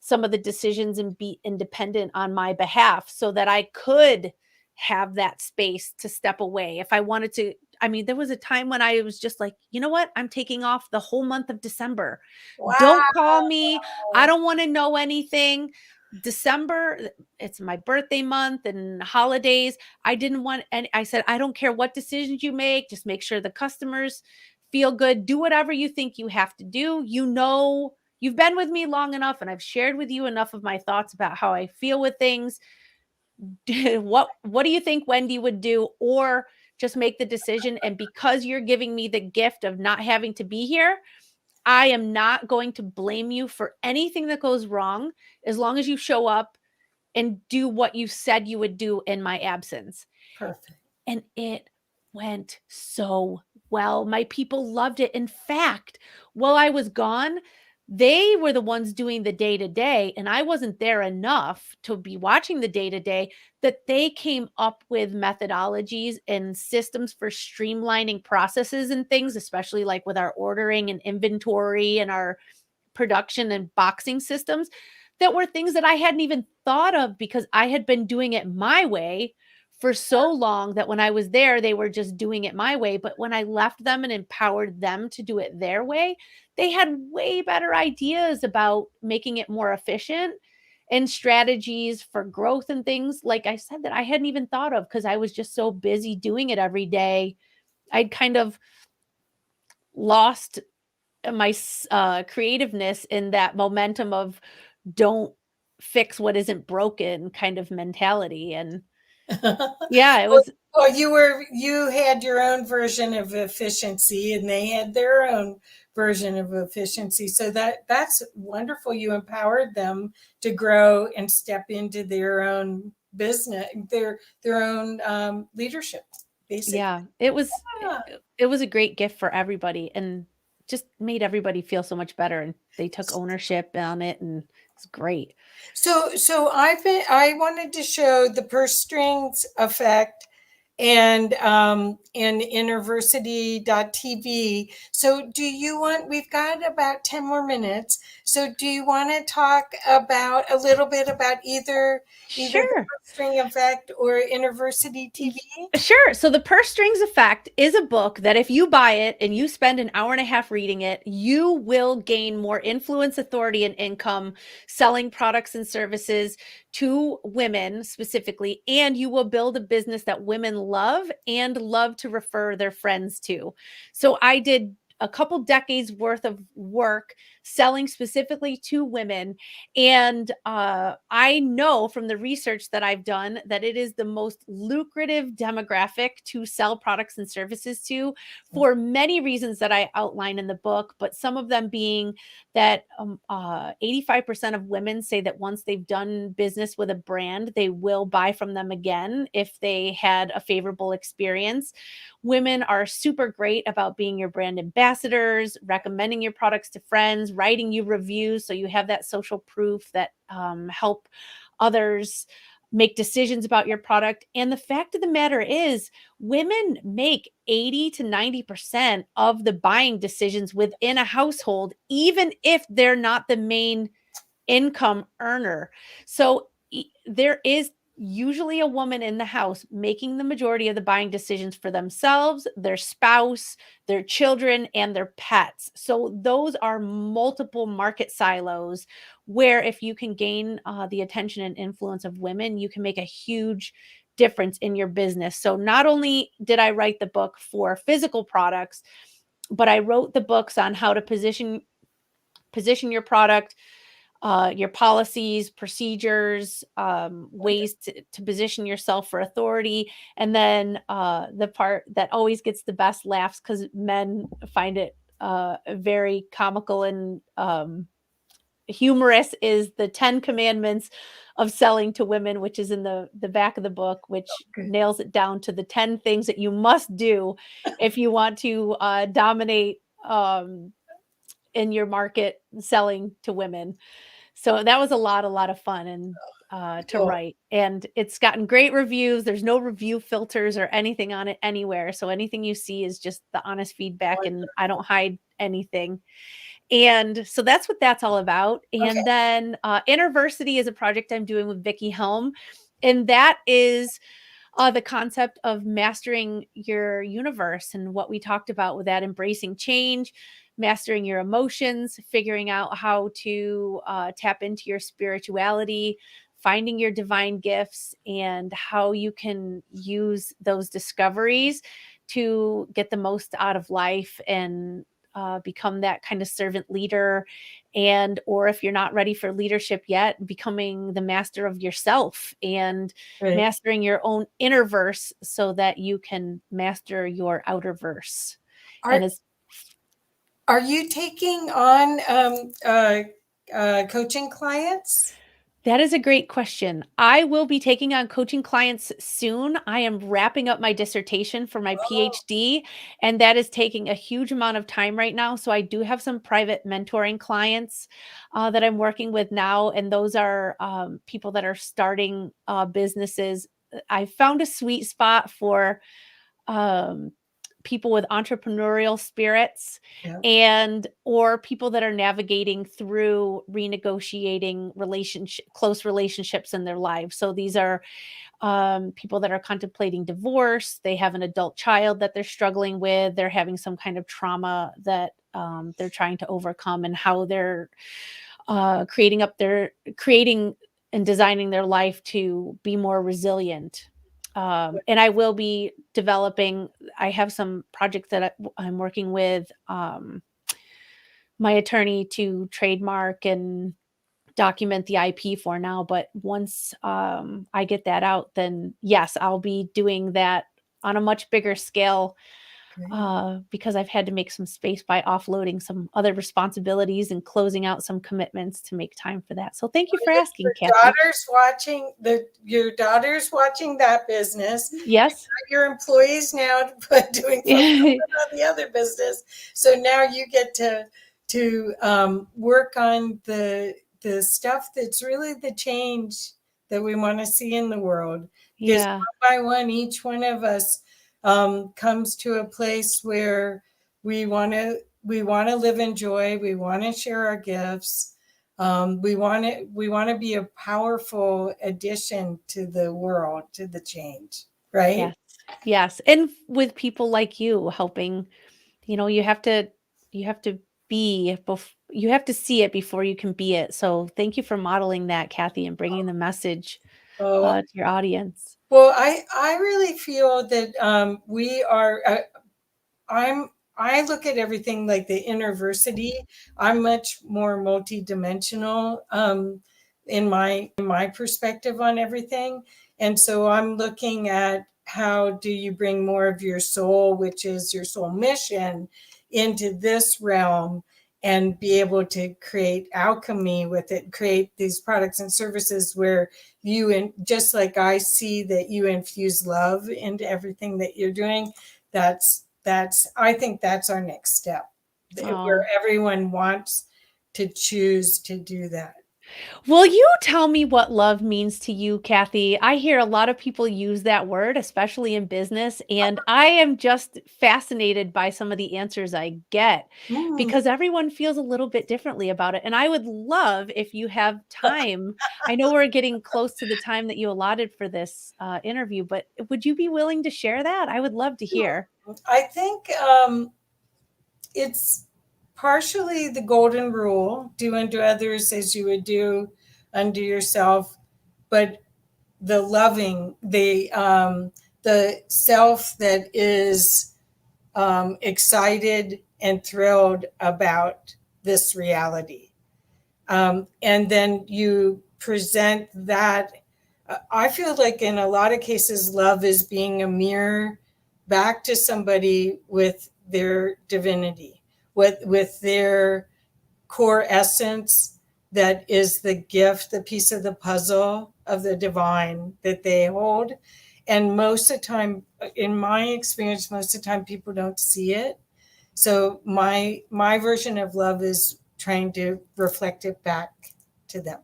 some of the decisions and be independent on my behalf so that I could have that space to step away if I wanted to. I mean, there was a time when I was just like, "You know what? I'm taking off the whole month of December. Don't Wow. call me. I don't want to know anything." December, it's my birthday month and holidays. I didn't want and I said, "I don't care what decisions you make, just make sure the customers feel good. Do whatever you think you have to do. You've been with me long enough and I've shared with you enough of my thoughts about how I feel with things. What do you think Wendy would do, or just make the decision, and because you're giving me the gift of not having to be here, I am not going to blame you for anything that goes wrong as long as you show up and do what you said you would do in my absence." Perfect. And it went so well. My people loved it. In fact, while I was gone, they were the ones doing the day to day, and I wasn't there enough to be watching the day to day that they came up with methodologies and systems for streamlining processes and things, especially like with our ordering and inventory and our production and boxing systems that were things that I hadn't even thought of because I had been doing it my way for so long that when I was there, they were just doing it my way. But when I left them and empowered them to do it their way, they had way better ideas about making it more efficient and strategies for growth and things, like I said, that I hadn't even thought of because I was just so busy doing it every day. I'd kind of lost my creativeness in that momentum of don't fix what isn't broken kind of mentality. And yeah, it Well, was, well, you had your own version of efficiency, and they had their own version of efficiency. So that's wonderful. You empowered them to grow and step into their own business, their own leadership, basically. yeah, it was Yeah. it was a great gift for everybody and just made everybody feel so much better, and they took ownership on it, and it's great. So I wanted to show the purse strings effect and interversity.tv. So do you want, we've got about 10 more minutes. So do you want to talk about a little bit about either the Sure. purse string effect or interversity Y TV? Sure. So The Purse Strings Effect is a book that if you buy it and you spend an hour and a half reading it, you will gain more influence, authority, and income selling products and services to women specifically, and you will build a business that women love and love to refer their friends to. So I did a couple decades worth of work selling specifically to women, and I know from the research that I've done that it is the most lucrative demographic to sell products and services to for many reasons that I outline in the book, but some of them being that 85% of women say that once they've done business with a brand, they will buy from them again if they had a favorable experience. Women are super great about being your brand ambassadors, recommending your products to friends, writing you reviews so you have that social proof that help others make decisions about your product. And the fact of the matter is, women make 80 to 90% of the buying decisions within a household, even if they're not the main income earner. So there is usually a woman in the house making the majority of the buying decisions for themselves, their spouse, their children, and their pets. So those are multiple market silos where if you can gain the attention and influence of women, you can make a huge difference in your business. So not only did I write the book for physical products, but I wrote the books on how to position your product, your policies, procedures, ways to position yourself for authority. And then the part that always gets the best laughs because men find it very comical and humorous is the 10 commandments of selling to women, which is in the back of the book, which Okay. nails it down to the 10 things that you must do if you want to dominate in your market selling to women. So that was a lot of fun and to Cool. write. And it's gotten great reviews. There's no review filters or anything on it anywhere. So anything you see is just the honest feedback and I don't hide anything. And so that's what that's all about. Okay. And then Interversity is a project I'm doing with Vicky Helm. And that is the concept of mastering your universe and what we talked about with that embracing change, mastering your emotions, figuring out how to tap into your spirituality, finding your divine gifts, and how you can use those discoveries to get the most out of life and become that kind of servant leader. And or if you're not ready for leadership yet, becoming the master of yourself and Right. mastering your own inner verse so that you can master your outer verse. And Are it's are you taking on coaching clients? That is a great question. I will be taking on coaching clients soon. I am wrapping up my dissertation for my Oh, PhD, and that is taking a huge amount of time right now. So I do have some private mentoring clients that I'm working with now, and those are people that are starting businesses. I found a sweet spot for um, people with entrepreneurial spirits yeah. and or people that are navigating through renegotiating relationship close relationships in their lives. So these are people that are contemplating divorce. They have an adult child that they're struggling with. They're having some kind of trauma that they're trying to overcome, and how they're creating and designing their life to be more resilient. And I will be developing. I have some projects that I'm working with my attorney to trademark and document the IP for now. But once I get that out, then yes, I'll be doing that on a much bigger scale Great. because I've had to make some space by offloading some other responsibilities and closing out some commitments to make time for that. So thank you for asking, Kathy. Your daughter's watching that business. Yes. Your employees now doing fulfillment on the other business. So now you get to work on the stuff that's really the change that we want to see in the world. Because Yeah. one by one, each one of us comes to a place where we want to live in joy. We want to share our gifts. We want to be a powerful addition to the world, to the change, right? Yes. Yes. And with people like you helping, you have to you have to see it before you can be it. So thank you for modeling that, Kathy, and bringing the message Oh, to your audience. well, I really feel that we are. I'm I look at everything like the interversity. I'm much more multidimensional in my perspective on everything, and so I'm looking at how do you bring more of your soul, which is your soul mission, into this realm and be able to create alchemy with it, create these products and services where just like I see that you infuse love into everything that you're doing. I think that's our next step, where Oh. everyone wants to choose to do that. Will you tell me what love means to you, Kathy? I hear a lot of people use that word, especially in business, and I am just fascinated by some of the answers I get Mm. because everyone feels a little bit differently about it. And I would love if you have time. I know we're getting close to the time that you allotted for this interview, but would you be willing to share that? I would love to hear. I think it's partially the golden rule: do unto others as you would do unto yourself. But the loving, the self that is excited and thrilled about this reality. And then you present that. I feel like in a lot of cases, love is being a mirror back to somebody with their divinity, with their core essence that is the gift, the piece of the puzzle of the divine that they hold. And most of the time, in my experience, most of the time people don't see it. So my version of love is trying to reflect it back to them.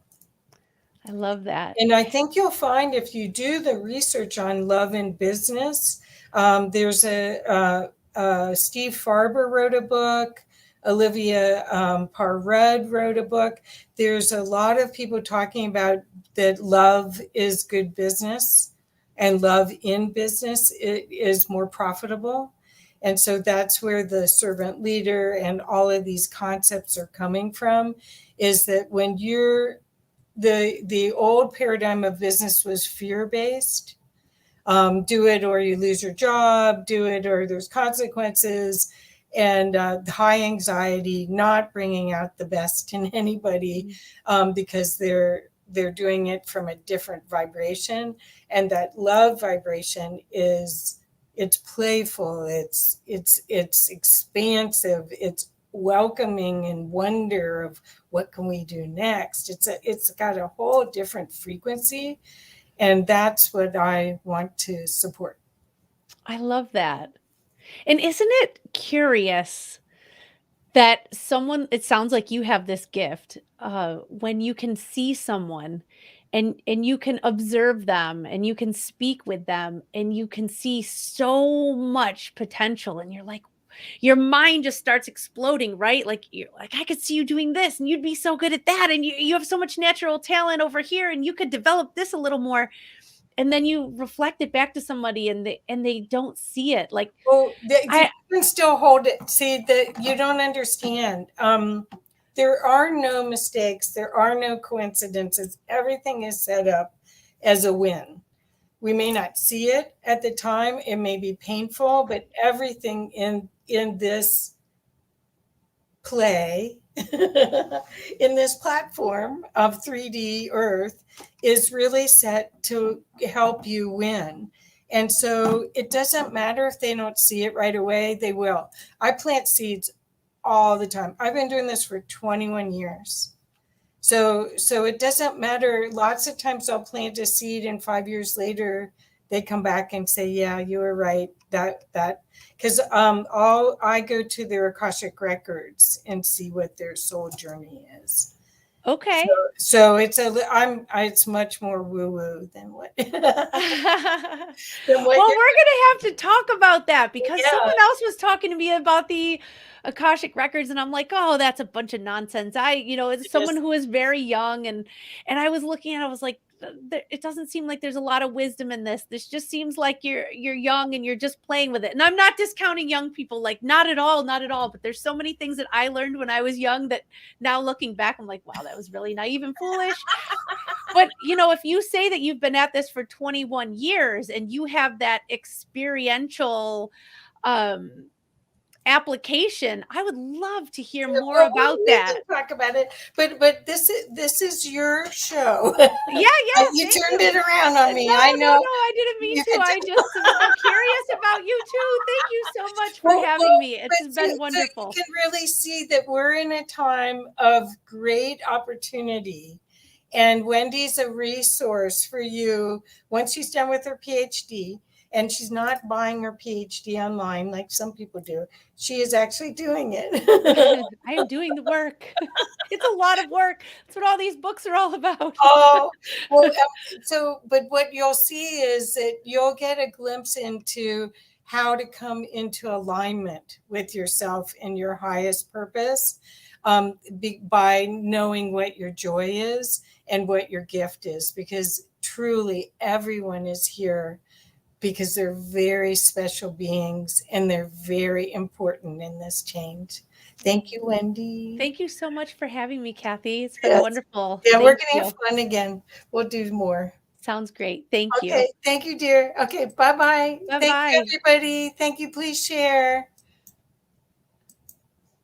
I love that. And I think you'll find if you do the research on love in business, there's Steve Farber wrote a book. Olivia Parr-Rudd wrote a book. There's a lot of people talking about that love is good business and love in business is more profitable. And so that's where the servant leader and all of these concepts are coming from, is that when you're the old paradigm of business was fear based. Do it or you lose your job. Do it or there's consequences, and high anxiety, not bringing out the best in anybody because they're doing it from a different vibration. And that love vibration it's playful. It's expansive. It's welcoming and wonder of what can we do next. It's got a whole different frequency, and that's what I want to support. I love that. And isn't it curious that someone it sounds like you have this gift, when you can see someone and you can observe them and you can speak with them and you can see so much potential and you're like your mind just starts exploding, right? Like you're like, I could see you doing this and you'd be so good at that. And you have so much natural talent over here and you could develop this a little more. And then you reflect it back to somebody and they don't see it. Like Well, you I can still hold it. See that you don't understand. There are no mistakes. There are no coincidences. Everything is set up as a win. We may not see it at the time. It may be painful, but everything in this play in this platform of 3D Earth is really set to help you win. And so it doesn't matter if they don't see it right away, they will. I plant seeds all the time. I've been doing this for 21 years. So it doesn't matter. Lots of times I'll plant a seed and 5 years later they come back and say, yeah, you were right. That because all I go to their Akashic records and see what their soul journey is. okay. So it's much more woo woo than what Well, than what you're. we're gonna have to talk about that because Yeah, someone else was talking to me about the Akashic records, and I'm like, "Oh, that's a bunch of nonsense." It's it someone is. who is very young, and I was looking at, it, I was like, It doesn't seem like there's a lot of wisdom in this. This just seems like you're young and you're just playing with it." And I'm not discounting young people, like not at all, not at all. But there's so many things that I learned when I was young that now looking back, I'm like, "Wow, that was really naive and foolish." But, if you say that you've been at this for 21 years and you have that experiential um application, I would love to hear more Well, about we that. can talk about it, but this is your show. Yeah, yeah, You thank turned you. it around on No, me. I no, know no, I didn't mean you to. could. I just am curious about you too. Thank you so much for Well, having me. but It's been so you wonderful. can really see that we're in a time of great opportunity. And Wendy's a resource for you once she's done with her PhD. And she's not buying her PhD online like some people do. She is actually doing it. I am doing the work. It's a lot of work. That's what all these books are all about. Oh, well, but what you'll see is that you'll get a glimpse into how to come into alignment with yourself and your highest purpose, by knowing what your joy is and what your gift is, because truly everyone is here because they're very special beings and they're very important in this change. Thank you, Wendy. Thank you so much for having me, Kathy. It's been Yes. wonderful. Yeah, we're Thank gonna have you. fun again. We'll do more. Sounds great. Thank you. Okay, thank you, dear. Okay, bye-bye. Thank you, Bye-bye. everybody. Thank you. Please share.